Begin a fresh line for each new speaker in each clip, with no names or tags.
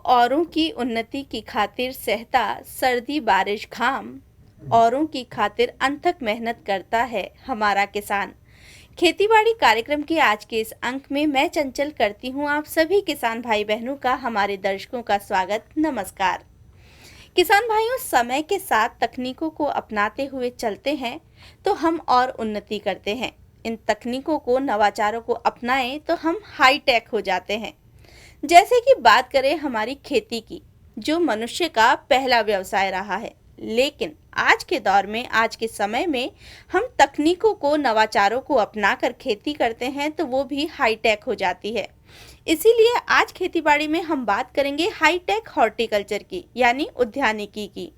औरों की उन्नति की खातिर सहता सर्दी बारिश घाम, औरों की खातिर अनथक मेहनत करता है हमारा किसान। खेतीबाड़ी कार्यक्रम के आज के इस अंक में मैं चंचल करती हूँ आप सभी किसान भाई बहनों का, हमारे दर्शकों का स्वागत। नमस्कार किसान भाइयों, समय के साथ तकनीकों को अपनाते हुए चलते हैं तो हम और उन्नति करते हैं। इन तकनीकों को, नवाचारों को अपनाएं तो हम हाईटेक हो जाते हैं। जैसे कि बात करें हमारी खेती की, जो मनुष्य का पहला व्यवसाय रहा है, लेकिन आज के दौर में, आज के समय में हम तकनीकों को, नवाचारों को अपनाकर खेती करते हैं तो वो भी हाईटेक हो जाती है। इसीलिए आज खेतीबाड़ी में हम बात करेंगे हाईटेक हॉर्टिकल्चर की, यानी उद्यानिकी की।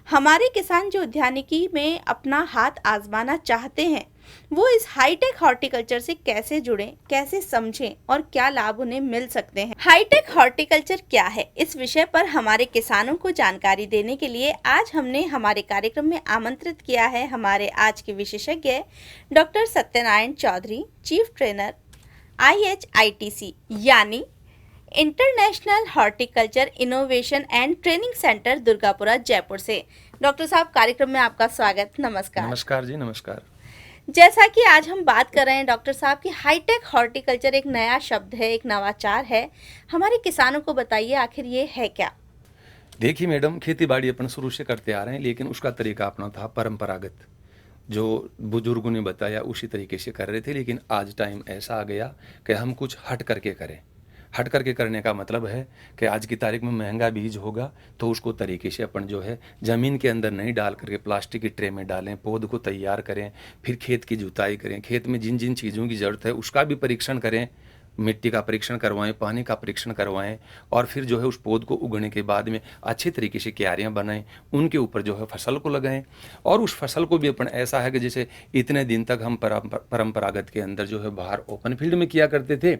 हमारे किसान जो उद्यानिकी में अपना हाथ आजमाना चाहते हैं, वो इस हाईटेक हॉर्टिकल्चर से कैसे जुड़ें, कैसे समझें और क्या लाभ उन्हें मिल सकते हैं। हाईटेक हॉर्टिकल्चर क्या है, इस विषय पर हमारे किसानों को जानकारी देने के लिए आज हमने हमारे कार्यक्रम में आमंत्रित किया है हमारे आज के विशेषज्ञ doctor Satyanarayan Chaudhary, chief trainer IHITC यानी international horticulture innovation and training centre, Durgapura, Jaipur से। डॉक्टर साहब, कार्यक्रम में आपका स्वागत। नमस्कार।
नमस्कार जी, नमस्कार।
जैसा कि आज हम बात कर रहे हैं डॉक्टर साहब की हाईटेक हॉर्टिकल्चर एक नया शब्द है, एक नवाचार है। हमारे किसानों को बताइए आखिर ये है क्या।
देखिए मैडम, खेती बाड़ी अपन शुरू से करते आ रहे हैं, लेकिन उसका तरीका अपना था परंपरागत, जो बुजुर्गों ने बताया उसी तरीके से कर रहे थे। लेकिन आज टाइम ऐसा आ गया कि हम कुछ हट करके करें। हट करके करने का मतलब है कि आज की तारीख में महंगा बीज होगा तो उसको तरीके से अपन जो है ज़मीन के अंदर नहीं डाल करके प्लास्टिक की ट्रे में डालें, पौध को तैयार करें, फिर खेत की जुताई करें, खेत में जिन जिन चीज़ों की ज़रूरत है उसका भी परीक्षण करें, मिट्टी का परीक्षण करवाएं, पानी का परीक्षण करवाएं, और फिर जो है उस पौध को उगने के बाद में अच्छे तरीके से क्यारियां बनाएं, उनके ऊपर जो है फसल को लगाएं। और उस फसल को भी अपन ऐसा है कि जैसे इतने दिन तक हम परंपरागत के अंदर जो है बाहर ओपन फील्ड में किया करते थे,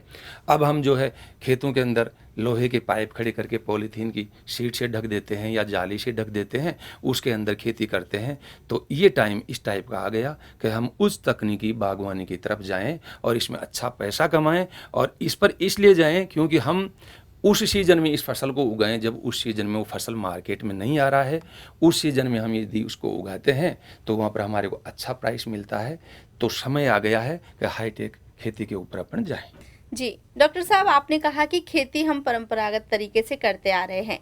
अब हम जो है खेतों के अंदर लोहे के पाइप खड़े करके पॉलीथीन की शीट से ढक देते हैं या जाली से ढक देते हैं, उसके अंदर खेती करते हैं। तो ये टाइम इस टाइप का आ गया कि हम उस तकनीकी बागवानी की तरफ जाएं और इसमें अच्छा पैसा कमाएं, और इस पर इसलिए जाएं क्योंकि हम उस सीजन में इस फसल को उगाएं जब उस सीजन में वो फसल मार्केट में नहीं आ रहा है। उस सीजन में हम यदि उसको उगाते हैं तो वहाँ पर हमारे को अच्छा प्राइस मिलता है। तो समय आ गया है कि हाईटेक खेती के ऊपर अपन जाएं।
जी डॉक्टर साहब, आपने कहा कि खेती हम परंपरागत तरीके से करते आ रहे हैं,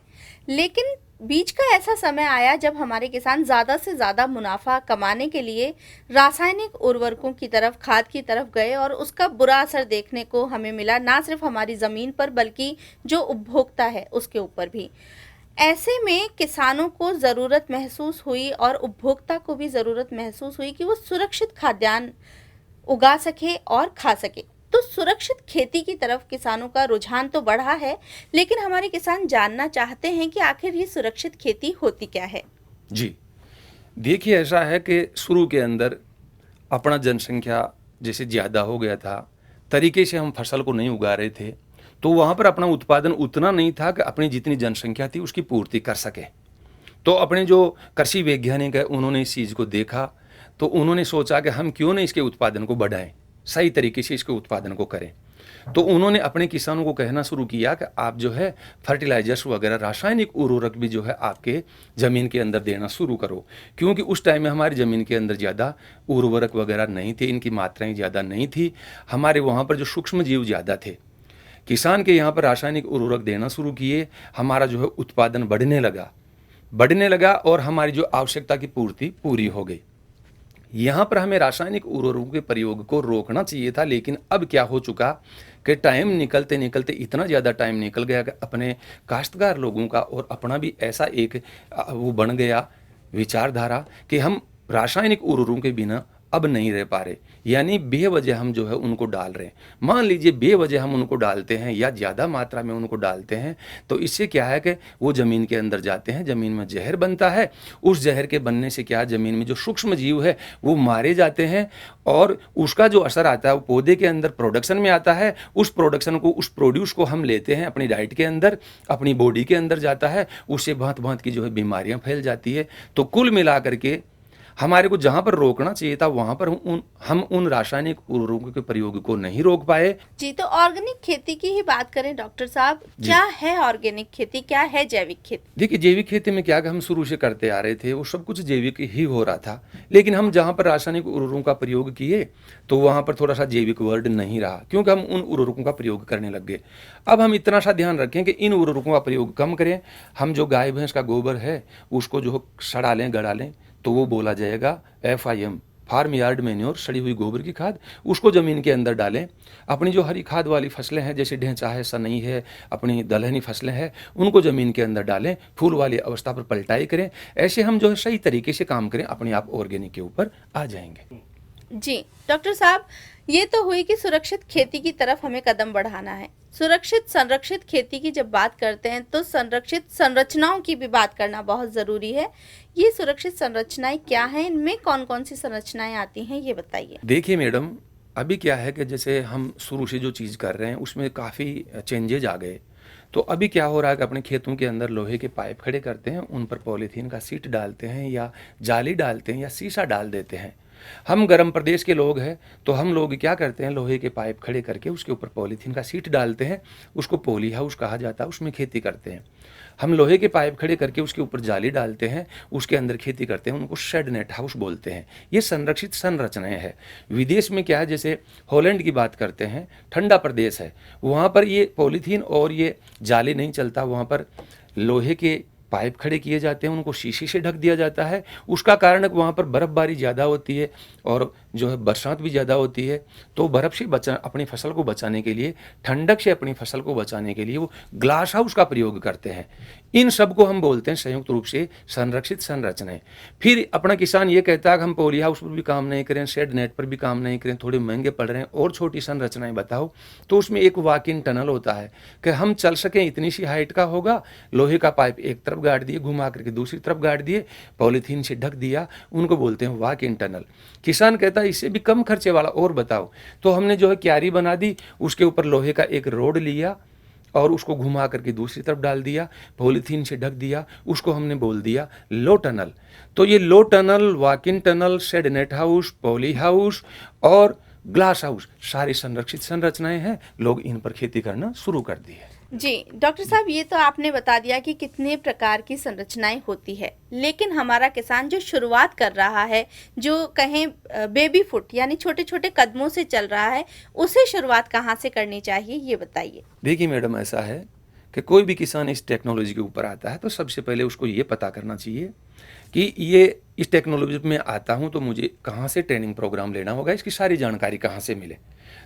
लेकिन बीच का ऐसा समय आया जब हमारे किसान ज़्यादा से ज़्यादा मुनाफा कमाने के लिए रासायनिक उर्वरकों की तरफ, खाद की तरफ गए, और उसका बुरा असर देखने को हमें मिला, ना सिर्फ हमारी ज़मीन पर बल्कि जो उपभोक्ता है उसके ऊपर भी। ऐसे में किसानों को ज़रूरत महसूस हुई और उपभोक्ता को भी ज़रूरत महसूस हुई कि वो सुरक्षित खाद्यान्न उगा सके और खा सके। तो सुरक्षित खेती की तरफ किसानों का रुझान तो बढ़ा है, लेकिन हमारे किसान जानना चाहते हैं कि आखिर ये सुरक्षित खेती होती क्या है।
जी देखिए, ऐसा है कि शुरू के अंदर अपना जनसंख्या जैसे ज़्यादा हो गया था, तरीके से हम फसल को नहीं उगा रहे थे, तो वहाँ पर अपना उत्पादन उतना नहीं था कि अपनी जितनी जनसंख्या थी उसकी पूर्ति कर सके। तो अपने जो कृषि वैज्ञानिक है उन्होंने इस चीज़ को देखा, तो उन्होंने सोचा कि हम क्यों नहीं इसके उत्पादन को बढ़ाएं, सही तरीके से इसके उत्पादन को करें। तो उन्होंने अपने किसानों को कहना शुरू किया कि आप जो है फर्टिलाइजर्स वगैरह, रासायनिक उर्वरक भी जो है आपके ज़मीन के अंदर देना शुरू करो, क्योंकि उस टाइम में हमारी ज़मीन के अंदर ज़्यादा उर्वरक वगैरह नहीं थे, इनकी मात्राएं ज़्यादा नहीं थी, हमारे वहाँ पर जो सूक्ष्म जीव ज़्यादा थे। किसान के यहाँ पर रासायनिक उर्वरक देना शुरू किए, हमारा जो है उत्पादन बढ़ने लगा और हमारी जो आवश्यकता की पूर्ति पूरी हो गई। यहाँ पर हमें रासायनिक उर्वरकों के प्रयोग को रोकना चाहिए था, लेकिन अब क्या हो चुका कि टाइम निकलते निकलते इतना ज़्यादा टाइम निकल गया कि अपने काश्तकार लोगों का और अपना भी ऐसा एक वो बन गया विचारधारा कि हम रासायनिक उर्वरकों के बिना अब नहीं रह पा रहे, यानी बेवजह हम जो है उनको डाल रहे हैं। मान लीजिए बेवजह हम उनको डालते हैं या ज़्यादा मात्रा में उनको डालते हैं, तो इससे क्या है कि वो ज़मीन के अंदर जाते हैं, ज़मीन में जहर बनता है। उस जहर के बनने से क्या, ज़मीन में जो सूक्ष्म जीव है वो मारे जाते हैं, और उसका जो असर आता है वो पौधे के अंदर प्रोडक्शन में आता है। उस प्रोडक्शन को, उस प्रोड्यूस को हम लेते हैं अपनी डाइट के अंदर, अपनी बॉडी के अंदर जाता है, उससे भांत भांत की जो है बीमारियाँ फैल जाती है। तो कुल मिला करके हमारे को जहाँ पर रोकना चाहिए था वहाँ पर हम उन रासायनिक उर्वरकों के प्रयोग को नहीं रोक पाए।
जी, तो ऑर्गेनिक खेती की ही बात करें डॉक्टर साहब,
जी।
क्या है ऑर्गेनिक खेती, क्या है जैविक खेती?
देखिए, जैविक खेती में क्या कि हम शुरू से करते आ रहे थे, वो सब कुछ जैविक ही हो रहा था, लेकिन हम जहाँ पर रासायनिक उर्वरकों का प्रयोग किए तो वहाँ पर थोड़ा सा जैविक वर्ड नहीं रहा, क्योंकि हम उन उर्वरकों का प्रयोग करने लग गए। अब हम इतना सा ध्यान रखें कि इन उर्वरकों का प्रयोग कम करें। हम जो गाय भैंस का गोबर है उसको जो सड़ा लें, गड़ा लें, तो वो बोला जाएगा FIM, फार्म यार्ड मैन्योर, सड़ी हुई गोबर की खाद, उसको ज़मीन के अंदर डालें। अपनी जो हरी खाद वाली फसलें हैं, जैसे ढेंचा है, सनई है, अपनी दलहनी फसलें हैं, उनको ज़मीन के अंदर डालें, फूल वाली अवस्था पर पलटाई करें। ऐसे हम जो है सही तरीके से काम करें, अपने आप ऑर्गेनिक के ऊपर आ जाएंगे।
जी, डॉक्टर साहब, ये तो हुई कि सुरक्षित खेती की तरफ हमें कदम बढ़ाना है। सुरक्षित संरक्षित खेती की जब बात करते हैं तो संरक्षित संरचनाओं की भी बात करना बहुत ज़रूरी है। ये सुरक्षित संरचनाएं क्या हैं, इनमें कौन कौन सी संरचनाएं आती हैं, ये बताइए।
देखिए मैडम, अभी क्या है कि जैसे हम शुरू से जो चीज़ कर रहे हैं उसमें काफ़ी चेंजेज आ गए। तो अभी क्या हो रहा है कि अपने खेतों के अंदर लोहे के पाइप खड़े करते हैं, उन पर पॉलीथीन का सीट डालते हैं या जाली डालते हैं या शीशा डाल देते हैं। हम गर्म प्रदेश के लोग हैं तो हम लोग क्या करते हैं, लोहे के पाइप खड़े करके उसके ऊपर पॉलीथीन का सीट डालते हैं, उसको पॉली हाउस कहा जाता है, उसमें खेती करते हैं। हम लोहे के पाइप खड़े करके उसके ऊपर जाली डालते हैं, उसके अंदर खेती करते हैं, उनको शेड नेट हाउस बोलते हैं। ये संरक्षित संरचनाएं हैं। विदेश में क्या है, जैसे हॉलैंड की बात करते हैं, ठंडा प्रदेश है, वहाँ पर ये पॉलीथीन और ये जाली नहीं चलता, वहाँ पर लोहे के पाइप खड़े किए जाते हैं, उनको शीशे से ढक दिया जाता है। उसका कारण है कि वहाँ पर बर्फ़बारी ज़्यादा होती है और जो है बरसात भी ज़्यादा होती है, तो बर्फ़ से अपनी फसल को बचाने के लिए, ठंडक से अपनी फसल को बचाने के लिए वो ग्लास हाउस का प्रयोग करते हैं। इन सब को हम बोलते हैं संयुक्त रूप से संरक्षित संरचनाएं। फिर अपना किसान ये कहता है कि हम पॉली हाउस पर भी काम नहीं करें, शेड नेट पर भी काम नहीं करें, थोड़े महंगे पड़ रहे हैं, और छोटी संरचनाएं बताओ। तो उसमें एक वॉक इन टनल होता है कि हम चल सकें, इतनी सी हाइट का होगा, लोहे का पाइप एक तरफ गाड़ दिए, घुमा करके दूसरी तरफ गाड़ दिए, पॉलीथीन से ढक दिया, उनको बोलते हैं वॉक इन टनल। किसान कहता है इससे भी कम खर्चे वाला और बताओ। तो हमने जो है क्यारी बना दी, उसके ऊपर लोहे का एक रोड लिया और उसको घुमा करके दूसरी तरफ डाल दिया, पॉलीथीन से ढक दिया, उसको हमने बोल दिया लो टनल। तो ये low tunnel, walk in tunnel, shade net house, poly house और ग्लास हाउस सारी संरक्षित संरचनाएं हैं। लोग इन पर खेती करना शुरू कर दी है।
जी, डॉक्टर साहब, ये तो आपने बता दिया कि कितने प्रकार की संरचनाएं होती है, लेकिन हमारा किसान जो शुरुआत कर रहा है, जो कहें बेबी फुट यानी छोटे छोटे कदमों से चल रहा है, उसे शुरुआत कहाँ से करनी चाहिए, ये बताइए।
देखिए मैडम, ऐसा है कि कोई भी किसान इस टेक्नोलॉजी के ऊपर आता है तो सबसे पहले उसको ये पता करना चाहिए कि ये इस टेक्नोलॉजी में आता हूँ तो मुझे कहाँ से ट्रेनिंग प्रोग्राम लेना होगा, इसकी सारी जानकारी कहाँ से मिले।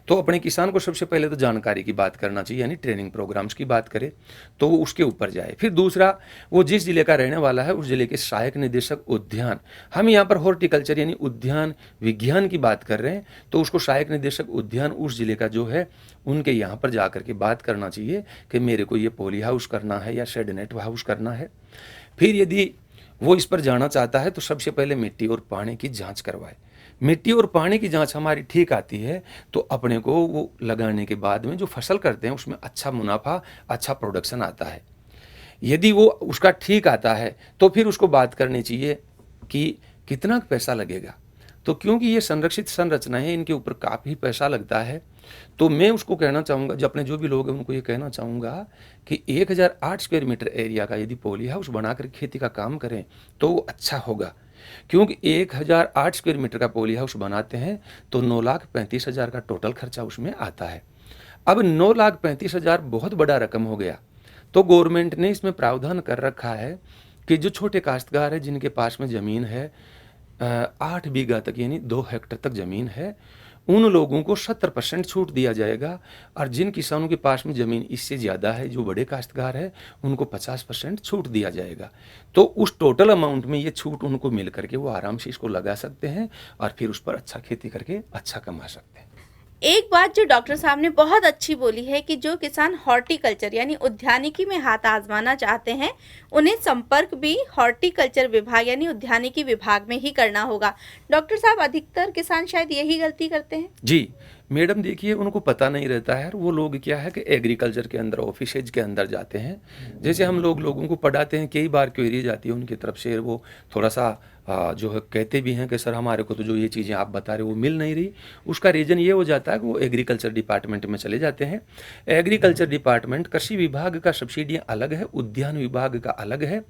तो अपने किसान को सबसे पहले तो जानकारी की बात करना चाहिए, यानी ट्रेनिंग प्रोग्राम्स की बात करे तो वो उसके ऊपर जाए। फिर दूसरा, वो जिस जिले का रहने वाला है उस जिले के सहायक निदेशक उद्यान, हम यहाँ पर हॉर्टिकल्चर यानी उद्यान विज्ञान की बात कर रहे हैं, तो उसको सहायक निदेशक उद्यान उस जिले का जो है उनके यहाँ पर जा करके बात करना चाहिए कि मेरे को ये पॉली हाउस करना है या शेड नेट हाउस करना है। फिर यदि वो इस पर जाना चाहता है तो सबसे पहले मिट्टी और पानी की जांच करवाए। मिट्टी और पानी की जांच हमारी ठीक आती है तो अपने को वो लगाने के बाद में जो फसल करते हैं उसमें अच्छा मुनाफा, अच्छा प्रोडक्शन आता है। यदि वो उसका ठीक आता है तो फिर उसको बात करनी चाहिए कि कितना पैसा लगेगा। तो क्योंकि ये संरक्षित संरचनाएं हैं, इनके ऊपर काफ़ी पैसा लगता है, तो मैं उसको कहना चाहूँगा, जो अपने जो भी लोग हैं उनको ये कहना चाहूँगा कि 1008 स्क्वायर मीटर एरिया का यदि पॉली हाउस बनाकर खेती का काम करें तो वो अच्छा होगा। क्योंकि 1008 स्क्वायर मीटर का पॉली हाउस बनाते हैं तो 9,35,000 का टोटल खर्चा उसमें आता है। अब 9,35,000 बहुत बड़ा रकम हो गया, तो गवर्नमेंट ने इसमें प्रावधान कर रखा है कि जो छोटे काश्तकार हैं जिनके पास में ज़मीन है 8 बीघा तक यानी 2 हेक्टेयर तक ज़मीन है, उन लोगों को 70% छूट दिया जाएगा, और जिन किसानों के पास में ज़मीन इससे ज़्यादा है, जो बड़े काश्तकार है, उनको 50% छूट दिया जाएगा। तो उस टोटल अमाउंट में ये छूट उनको मिल करके वो आराम से इसको लगा सकते हैं और फिर उस पर अच्छा खेती करके अच्छा कमा सकते हैं।
एक बात जो डॉक्टर साहब ने बहुत अच्छी बोली है कि जो किसान हॉर्टिकल्चर यानी उद्यानिकी में हाथ आजमाना चाहते हैं, उन्हें संपर्क भी हॉर्टिकल्चर विभाग यानी उद्यानिकी विभाग में ही करना होगा। डॉक्टर साहब, अधिकतर किसान शायद यही गलती करते हैं।
जी, मैडम देखिए, उनको पता नहीं रहता है, और वो लोग क्या है कि एग्रीकल्चर के अंदर, ऑफिसेज के अंदर जाते हैं। जैसे हम लोगों को पढ़ाते हैं, कई बार क्वेरी जाती है उनकी तरफ से, वो थोड़ा सा जो है कहते भी हैं कि सर हमारे को तो जो ये चीज़ें आप बता रहे हो वो मिल नहीं रही। उसका रीज़न ये हो जाता है कि वो एग्रीकल्चर डिपार्टमेंट में चले जाते हैं। एग्रीकल्चर डिपार्टमेंट, कृषि विभाग का सब्सिडियाँ अलग है, उद्यान विभाग का अलग है।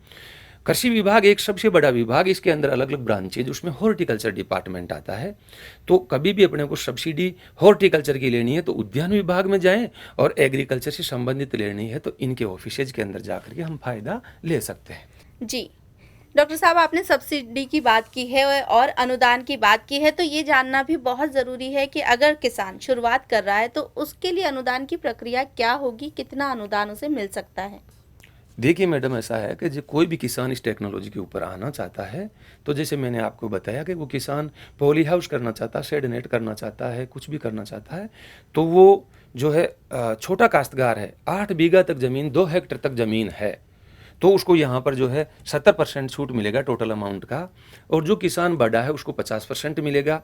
कृषि विभाग एक सबसे बड़ा विभाग, इसके अंदर अलग अलग ब्रांचेज, उसमें हॉर्टिकल्चर डिपार्टमेंट आता है। तो कभी भी अपने को सब्सिडी हॉर्टिकल्चर की लेनी है तो उद्यान विभाग में जाएं, और एग्रीकल्चर से संबंधित लेनी है तो इनके ऑफिसेज के अंदर जाकर के हम फायदा ले सकते हैं।
जी डॉक्टर साहब, आपने सब्सिडी की बात की है और अनुदान की बात की है, तो ये जानना भी बहुत ज़रूरी है कि अगर किसान शुरुआत कर रहा है तो उसके लिए अनुदान की प्रक्रिया क्या होगी, कितना अनुदान उसे मिल सकता है?
देखिए मैडम, ऐसा है कि जो कोई भी किसान इस टेक्नोलॉजी के ऊपर आना चाहता है, तो जैसे मैंने आपको बताया कि वो किसान पॉली हाउस करना चाहता है, शेड नेट करना चाहता है, कुछ भी करना चाहता है, तो वो जो है छोटा काश्तकार है, 8 बीघा तक ज़मीन, 2 हेक्टेयर तक ज़मीन है, तो उसको यहाँ पर जो है 70% छूट मिलेगा टोटल अमाउंट का, और जो किसान बड़ा है उसको 50% मिलेगा।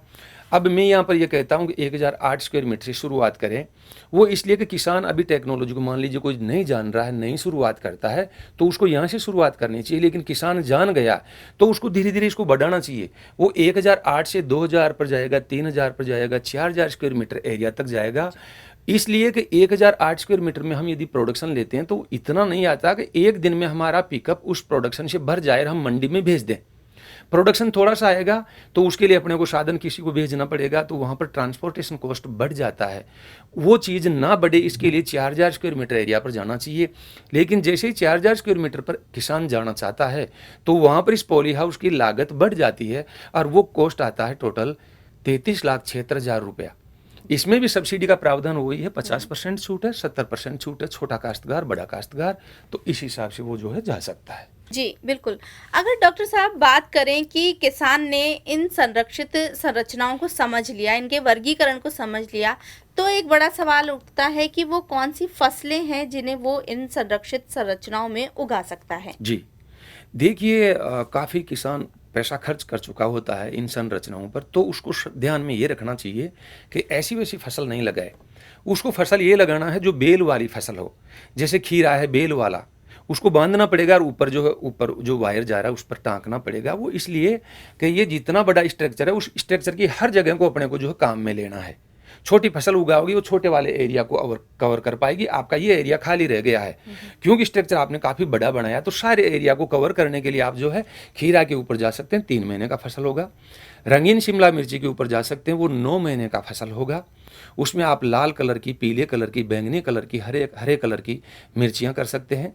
अब मैं यहाँ पर ये कहता हूँ कि 1008 स्क्वायर मीटर से शुरुआत करें, वो इसलिए कि किसान अभी टेक्नोलॉजी को, मान लीजिए कोई नहीं जान रहा है, नई शुरुआत करता है, तो उसको यहाँ से शुरुआत करनी चाहिए। लेकिन किसान जान गया तो उसको धीरे धीरे इसको बढ़ाना चाहिए। वो 1008 से 2000 पर जाएगा, 3000 पर जाएगा, 4000 स्क्वायर मीटर एरिया तक जाएगा। इसलिए कि 1008 स्क्वायर मीटर में हम यदि प्रोडक्शन लेते हैं तो इतना नहीं आता कि एक दिन में हमारा पिकअप उस प्रोडक्शन से भर जाए और हम मंडी में भेज दें। प्रोडक्शन थोड़ा सा आएगा तो उसके लिए अपने को साधन किसी को भेजना पड़ेगा, तो वहाँ पर ट्रांसपोर्टेशन कॉस्ट बढ़ जाता है। वो चीज़ ना बढ़े, इसके लिए 4000 स्क्वायर मीटर एरिया पर जाना चाहिए। लेकिन जैसे ही 4000 स्क्वायर मीटर पर किसान जाना चाहता है तो वहाँ पर इस पॉली हाउस की लागत बढ़ जाती है, और वो कॉस्ट आता है टोटल 33,76,000 रुपया। इसमें भी सब्सिडी का प्रावधान वही है, 50% छूट है, 70% छूट है, छोटा काश्तकार, बड़ा काश्तकार, तो इस हिसाब से वो जो है जा सकता है।
जी बिल्कुल। अगर डॉक्टर साहब बात करें कि किसान ने इन संरक्षित संरचनाओं को समझ लिया, इनके वर्गीकरण को समझ लिया, तो एक बड़ा सवाल उठता है कि वो कौन सी फसलें हैं जिन्हें वो इन संरक्षित संरचनाओं में उगा सकता है?
जी देखिए, काफ़ी किसान पैसा खर्च कर चुका होता है इन संरचनाओं पर, तो उसको ध्यान में ये रखना चाहिए कि ऐसी वैसी फसल नहीं लगाए। उसको फसल ये लगाना है जो बेल वाली फसल हो। जैसे खीरा है बेल वाला, उसको बांधना पड़ेगा, और ऊपर जो है, ऊपर जो वायर जा रहा है उस पर टाँकना पड़ेगा। वो इसलिए कि ये जितना बड़ा स्ट्रक्चर है, उस स्ट्रक्चर की हर जगह को अपने को जो है काम में लेना है। छोटी फसल उगाओगी वो छोटे वाले एरिया को कवर कर पाएगी। आपका ये एरिया खाली रह गया है क्योंकि स्ट्रक्चर आपने काफ़ी बड़ा बनाया, तो सारे एरिया को कवर करने के लिए आप जो है खीरा के ऊपर जा सकते हैं, 3 महीने का फसल होगा। रंगीन शिमला मिर्ची के ऊपर जा सकते हैं, वो 9 महीने का फसल होगा। उसमें आप लाल कलर की, पीले कलर की, बैंगनी कलर की, हरे कलर की मिर्चियाँ कर सकते हैं।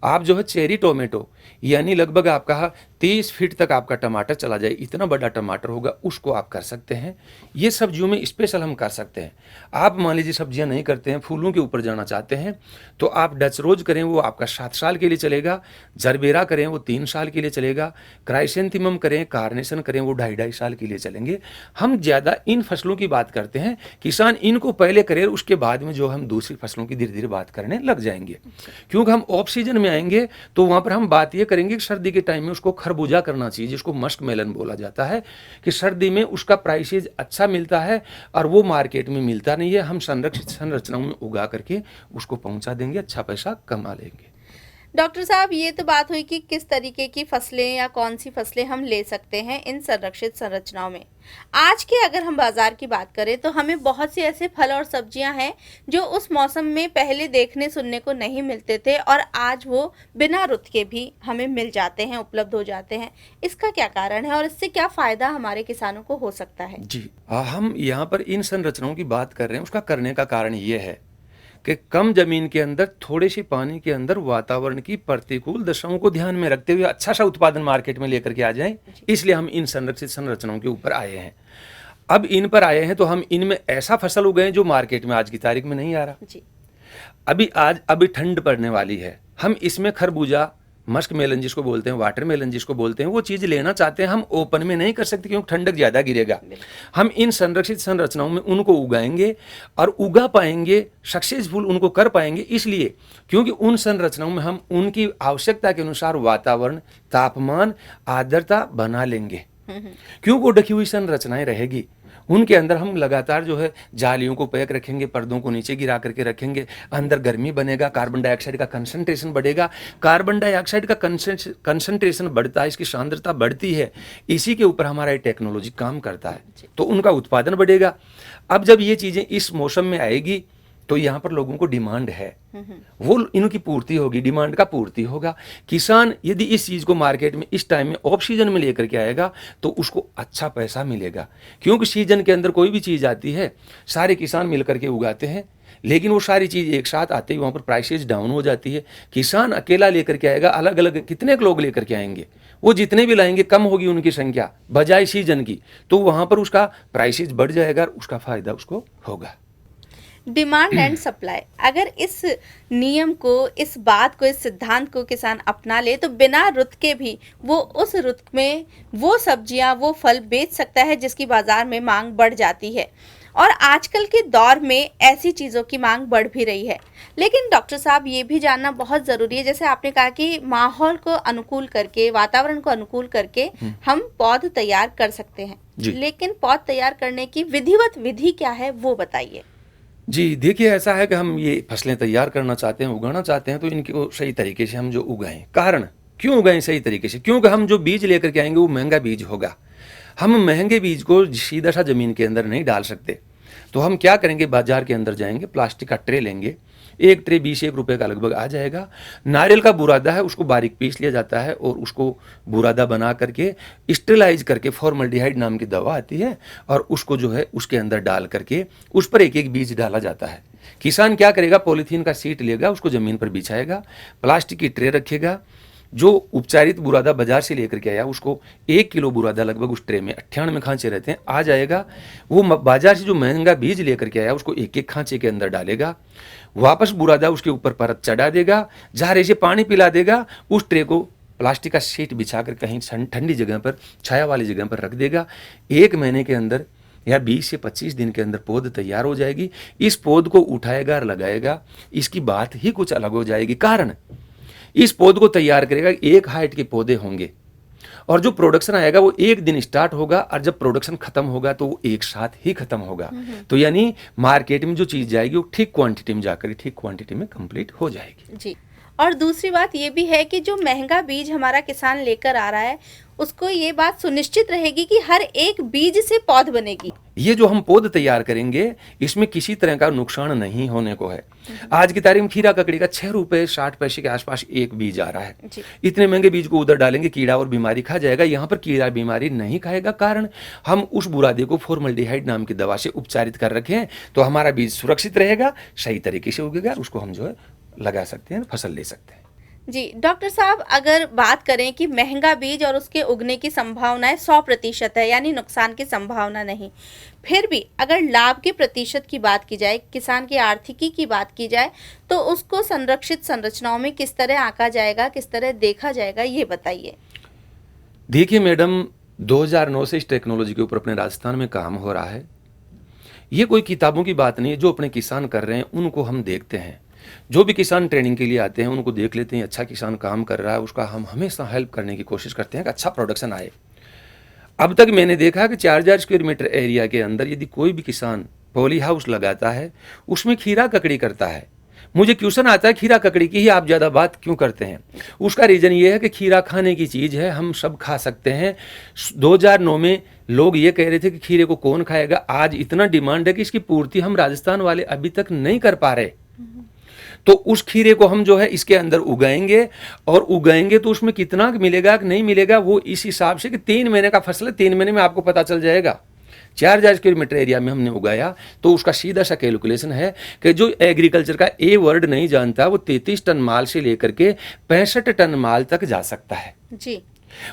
आप जो है चेरी टोमेटो, यानी लगभग आपका 30 फीट तक आपका टमाटर चला जाए, इतना बड़ा टमाटर होगा, उसको आप कर सकते हैं। ये सब्जियों में स्पेशल हम कर सकते हैं। आप मान लीजिए सब्जियां नहीं करते हैं, फूलों के ऊपर जाना चाहते हैं, तो आप डच रोज करें, वो आपका 7 साल के लिए चलेगा। जरबेरा करें, वो 3 साल के लिए चलेगा। क्राइसेंथेमम करें, कार्नेशन करें, वो 2.5 साल के लिए चलेंगे। हम ज़्यादा इन फसलों की बात करते हैं, किसान इनको पहले करे, उसके बाद में जो हम दूसरी फसलों की धीरे धीरे बात करने लग जाएंगे। क्योंकि हम ऑफ सीजन में आएंगे तो वहाँ पर हम बात ये करेंगे कि सर्दी के टाइम में उसको खरबूजा करना चाहिए, जिसको मस्क मेलन बोला जाता है, कि सर्दी में उसका प्राइसेज अच्छा मिलता है और वो मार्केट में मिलता नहीं है। हम संरक्षित संरचनाओं में उगा करके उसको पहुँचा देंगे, अच्छा पैसा कमा लेंगे।
डॉक्टर साहब, ये तो बात हुई कि किस तरीके की फसलें या कौन सी फसलें हम ले सकते हैं इन संरक्षित संरचनाओं में। आज के अगर हम बाजार की बात करें तो हमें बहुत से ऐसे फल और सब्जियां हैं जो उस मौसम में पहले देखने सुनने को नहीं मिलते थे और आज वो बिना रुत के भी हमें मिल जाते हैं, उपलब्ध हो जाते हैं। इसका क्या कारण है और इससे क्या फ़ायदा हमारे किसानों को हो सकता है?
जी, हम यहाँ पर इन संरचनाओं की बात कर रहे हैं, उसका करने का कारण ये है कि कम जमीन के अंदर, थोड़े से पानी के अंदर वातावरण की प्रतिकूल दशाओं को ध्यान में रखते हुए अच्छा सा उत्पादन मार्केट में लेकर के आ जाएं, इसलिए हम इन संरक्षित संरचनाओं के ऊपर आए हैं। अब इन पर आए हैं तो हम इनमें ऐसा फसल उगाएं जो मार्केट में आज की तारीख में नहीं आ रहा।
जी।
अभी ठंड पड़ने वाली है, हम इसमें खरबूजा, मस्क मेलन जिसको बोलते हैं, वाटर मेलन जिसको बोलते हैं, वो चीज़ लेना चाहते हैं, हम ओपन में नहीं कर सकते क्योंकि ठंडक ज़्यादा गिरेगा। हम इन संरक्षित संरचनाओं में उनको उगाएंगे और उगा पाएंगे, सक्सेसफुल उनको कर पाएंगे, इसलिए क्योंकि उन संरचनाओं में हम उनकी आवश्यकता के अनुसार वातावरण, तापमान, आर्द्रता बना लेंगे। क्योंकि वो ढकी हुई संरचनाएं रहेगी, उनके अंदर हम लगातार जो है जालियों को पैक रखेंगे, पर्दों को नीचे गिरा करके रखेंगे, अंदर गर्मी बनेगा, कार्बन डाइऑक्साइड का कंसंट्रेशन बढ़ेगा। कार्बन डाइऑक्साइड का कंसंट्रेशन बढ़ता है, इसकी सांद्रता बढ़ती है, इसी के ऊपर हमारा ये टेक्नोलॉजी काम करता है, तो उनका उत्पादन बढ़ेगा। अब जब ये चीज़ें इस मौसम में आएगी तो यहाँ पर लोगों को डिमांड है, वो इनकी पूर्ति होगी, डिमांड का पूर्ति होगा। किसान यदि इस चीज़ को मार्केट में इस टाइम में ऑफ सीजन में लेकर के आएगा तो उसको अच्छा पैसा मिलेगा, क्योंकि सीजन के अंदर कोई भी चीज़ आती है सारे किसान मिलकर के उगाते हैं, लेकिन वो सारी चीज़ एक साथ आते ही वहाँ पर प्राइसेज डाउन हो जाती है। किसान अकेला लेकर के आएगा, अलग अलग कितने लोग लेकर के आएंगे, वो जितने भी लाएंगे कम होगी उनकी संख्या बजाय सीजन की, तो वहाँ पर उसका प्राइसेज बढ़ जाएगा, उसका फायदा उसको होगा।
डिमांड एंड सप्लाई, अगर इस नियम को, इस बात को, इस सिद्धांत को किसान अपना ले तो बिना रुत के भी वो उस रुत में वो सब्जियां, वो फल बेच सकता है जिसकी बाजार में मांग बढ़ जाती है। और आजकल के दौर में ऐसी चीज़ों की मांग बढ़ भी रही है। लेकिन डॉक्टर साहब, ये भी जानना बहुत ज़रूरी है, जैसे आपने कहा कि माहौल को अनुकूल करके, वातावरण को अनुकूल करके हम पौध तैयार कर सकते हैं, लेकिन पौध तैयार करने की विधिवत विधि क्या है वो बताइए।
जी देखिए, ऐसा है कि हम ये फसलें तैयार करना चाहते हैं, उगाना चाहते हैं, तो इनको सही तरीके से हम जो उगाएं। कारण क्यों उगाएं सही तरीके से? क्योंकि हम जो बीज लेकर के आएंगे वो महंगा बीज होगा। हम महंगे बीज को सीधा सा ज़मीन के अंदर नहीं डाल सकते, तो हम क्या करेंगे, बाजार के अंदर जाएंगे, प्लास्टिक का ट्रे लेंगे, एक ट्रे 20-1 रुपये का लगभग आ जाएगा। नारियल का बुरादा है, उसको बारीक पीस लिया जाता है और उसको बुरादा बना करके स्टेलाइज करके, फॉर्मल्डिहाइड नाम की दवा आती है, और उसको जो है उसके अंदर डाल करके उस पर एक एक बीज डाला जाता है। किसान क्या करेगा, पॉलीथीन का शीट लेगा, उसको ज़मीन पर बिछाएगा, प्लास्टिक की ट्रे रखेगा, जो उपचारित बुरादा बाजार से लेकर के आया उसको 1 किलो बुरादा लगभग उस ट्रे में 98 खांचे रहते हैं आ जाएगा। वो बाजार से जो महंगा बीज लेकर के आया उसको एक एक खांचे के अंदर डालेगा, वापस बुरादा उसके ऊपर परत चढ़ा देगा, झारे से पानी पिला देगा, उस ट्रे को प्लास्टिक का शीट बिछाकर कहीं ठंडी जगह पर, छाया वाली जगह पर रख देगा। 1 महीने के अंदर या 20 से 25 दिन के अंदर पौध तैयार हो जाएगी। इस पौध को उठाएगा और लगाएगा, इसकी बात ही कुछ अलग हो जाएगी। कारण इस पौध को तैयार करेगा, एक हाइट के पौधे होंगे और जो प्रोडक्शन आएगा वो एक दिन स्टार्ट होगा और जब प्रोडक्शन खत्म होगा तो वो एक साथ ही खत्म होगा। तो यानी मार्केट में जो चीज जाएगी वो ठीक क्वांटिटी में जाकर ठीक क्वांटिटी में कंप्लीट हो जाएगी।
जी, और दूसरी बात ये भी है कि जो महंगा बीज हमारा किसान लेकर आ रहा है उसको ये बात सुनिश्चित रहेगी कि हर एक बीज से पौध बनेगी।
ये जो हम पौध तैयार करेंगे इसमें किसी तरह का नुकसान नहीं होने को है। आज की तारीख में खीरा ककड़ी का 6 रुपए 60 पैसे के आसपास एक बीज आ रहा है। इतने महंगे बीज को उधर डालेंगे, कीड़ा और बीमारी खा जाएगा। यहाँ पर कीड़ा बीमारी नहीं खाएगा, कारण हम उस बुरादे को फॉर्मल्डिहाइड नाम की दवा से उपचारित कर रखे हैं, तो हमारा बीज सुरक्षित रहेगा, सही तरीके से उगेगा, उसको हम जो है लगा सकते हैं, फसल ले सकते हैं।
जी डॉक्टर साहब, अगर बात करें कि महंगा बीज और उसके उगने की संभावनाएं 100% है, यानी नुकसान की संभावना नहीं, फिर भी अगर लाभ के प्रतिशत की बात की जाए, किसान की आर्थिकी की बात की जाए, तो उसको संरक्षित संरचनाओं में किस तरह आंका जाएगा, किस तरह देखा जाएगा, ये बताइए।
देखिए मैडम, 2009 से इस टेक्नोलॉजी के ऊपर अपने राजस्थान में काम हो रहा है। ये कोई किताबों की बात नहीं है, जो अपने किसान कर रहे हैं उनको हम देखते हैं। जो भी किसान ट्रेनिंग के लिए आते हैं उनको देख लेते हैं, अच्छा किसान काम कर रहा है, उसका हम हमेशा हेल्प करने की कोशिश करते हैं कि अच्छा प्रोडक्शन आए। अब तक मैंने देखा कि 4000 स्क्वायर मीटर एरिया के अंदर यदि कोई भी किसान पॉली हाउस लगाता है, उसमें खीरा ककड़ी करता है, मुझे क्वेश्चन आता है खीरा ककड़ी की ही आप ज़्यादा बात क्यों करते हैं? उसका रीज़न ये है कि खीरा खाने की चीज़ है, हम सब खा सकते हैं। 2009 में लोग ये कह रहे थे कि खीरे को कौन खाएगा, आज इतना डिमांड है कि इसकी पूर्ति हम राजस्थान वाले अभी तक नहीं कर पा रहे। तो उस खीरे को हम जो है इसके अंदर उगाएंगे, और उगाएंगे तो उसमें कितना मिलेगा कि नहीं मिलेगा वो इस हिसाब से कि 3 महीने का फसल है, 3 महीने में आपको पता चल जाएगा। 4000 स्क्वायर मीटर एरिया में हमने उगाया, तो उसका सीधा सा कैलकुलेशन है कि जो एग्रीकल्चर का ए वर्ड नहीं जानता वो 33 टन माल से लेकर के 65 टन माल तक जा सकता है
जी।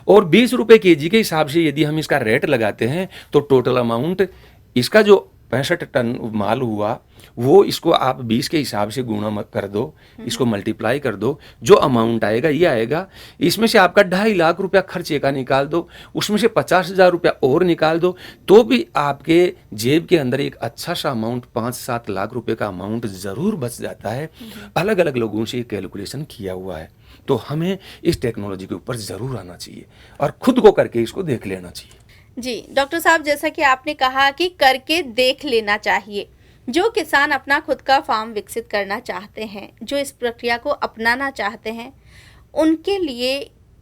और 20 रुपए केजी के हिसाब से यदि हम इसका रेट लगाते हैं तो टोटल अमाउंट इसका जो 65 टन माल हुआ वो इसको आप 20 के हिसाब से गुणा कर दो, इसको मल्टीप्लाई कर दो, जो अमाउंट आएगा ये आएगा। इसमें से आपका 2.5 लाख रुपया खर्चे का निकाल दो, उसमें से 50,000 रुपया और निकाल दो, तो भी आपके जेब के अंदर एक अच्छा सा अमाउंट 5-7 लाख रुपए का अमाउंट ज़रूर बच जाता है। अलग अलग लोगों से कैलकुलेशन किया हुआ है, तो हमें इस टेक्नोलॉजी के ऊपर ज़रूर आना चाहिए और खुद को करके इसको देख लेना चाहिए।
जी, डॉक्टर साहब, जैसा कि आपने कहा कि करके देख लेना चाहिए। जो किसान अपना खुद का फार्म विकसित करना चाहते हैं, जो इस प्रक्रिया को अपनाना चाहते हैं, उनके लिए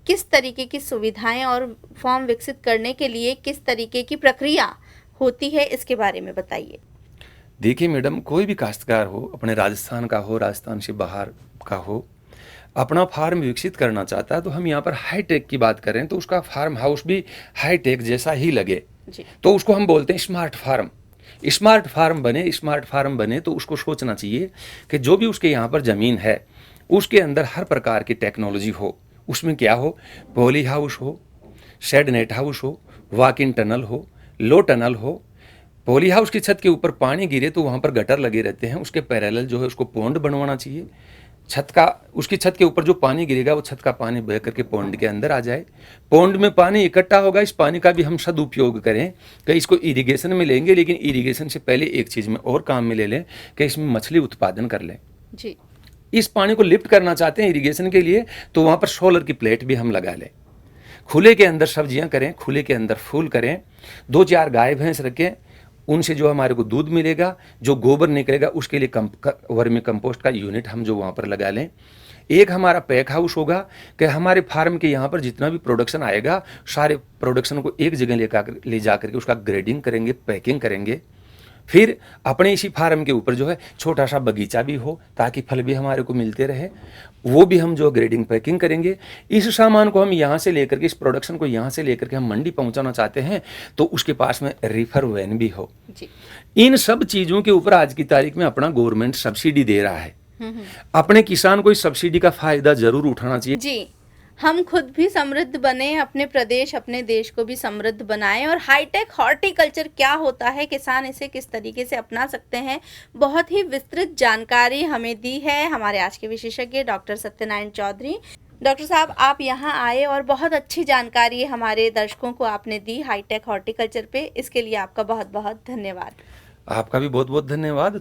किस तरीके की सुविधाएं और फार्म विकसित करने के लिए किस तरीके की प्रक्रिया होती है, इसके बारे में बताइए।
देखिए मैडम, कोई भी काश्तकार हो, अपने राजस्थान का हो, राजस्थान से बाहर का हो, अपना फार्म विकसित करना चाहता है, तो हम यहाँ पर हाई टेक की बात करें तो उसका फार्म हाउस भी हाई टेक जैसा ही लगे।
जी।
तो उसको हम बोलते हैं स्मार्ट फार्म। स्मार्ट फार्म बने तो उसको सोचना चाहिए कि जो भी उसके यहाँ पर ज़मीन है उसके अंदर हर प्रकार की टेक्नोलॉजी हो। उसमें क्या हो, पॉली हाउस हो, शेड नेट हाउस हो, वॉक इन टनल हो, लो टनल हो। पॉली हाउस की छत के ऊपर पानी गिरे तो वहाँ पर गटर लगे रहते हैं, उसके पैरेलल जो है उसको पॉन्ड बनवाना चाहिए। उसकी छत के ऊपर जो पानी गिरेगा वो छत का पानी बह करके पॉन्ड के अंदर आ जाए। पॉन्ड में पानी इकट्ठा होगा, इस पानी का भी हम सदुपयोग करें कि इसको इरिगेशन में लेंगे, लेकिन इरिगेशन से पहले एक चीज़ में और काम में ले लें कि इसमें मछली उत्पादन कर लें।
जी।
इस पानी को लिफ्ट करना चाहते हैं इरिगेशन के लिए, तो वहाँ पर सोलर की प्लेट भी हम लगा लें। खुले के अंदर सब्जियां करें, खुले के अंदर फूल करें, 2-4 गाय भैंस रखें, उनसे जो हमारे को दूध मिलेगा, जो गोबर निकलेगा उसके लिए वर्मी कंपोस्ट का यूनिट हम जो वहाँ पर लगा लें। एक हमारा पैक हाउस होगा कि हमारे फार्म के यहाँ पर जितना भी प्रोडक्शन आएगा सारे प्रोडक्शन को एक जगह ले जा करके उसका ग्रेडिंग करेंगे, पैकिंग करेंगे। फिर अपने इसी फार्म के ऊपर जो है छोटा सा बगीचा भी हो ताकि फल भी हमारे को मिलते रहे, वो भी हम जो ग्रेडिंग पैकिंग करेंगे। इस सामान को हम यहाँ से लेकर के, इस प्रोडक्शन को यहाँ से लेकर के हम मंडी पहुँचाना चाहते हैं तो उसके पास में रिफर वैन भी हो।
जी।
इन सब चीज़ों के ऊपर आज की तारीख में अपना गवर्नमेंट सब्सिडी दे रहा है। अपने किसान को इस सब्सिडी का फायदा जरूर उठाना चाहिए।
जी, हम खुद भी समृद्ध बने, अपने प्रदेश, अपने देश को भी समृद्ध बनाएं। और हाईटेक हॉर्टिकल्चर क्या होता है, किसान इसे किस तरीके से अपना सकते हैं, बहुत ही विस्तृत जानकारी हमें दी है हमारे आज के विशेषज्ञ डॉक्टर सत्यनारायण चौधरी। डॉक्टर साहब, आप यहाँ आए और बहुत अच्छी जानकारी हमारे दर्शकों को आपने दी हाईटेक हॉर्टिकल्चर पे, इसके लिए आपका बहुत बहुत धन्यवाद।
आपका भी बहुत बहुत धन्यवाद।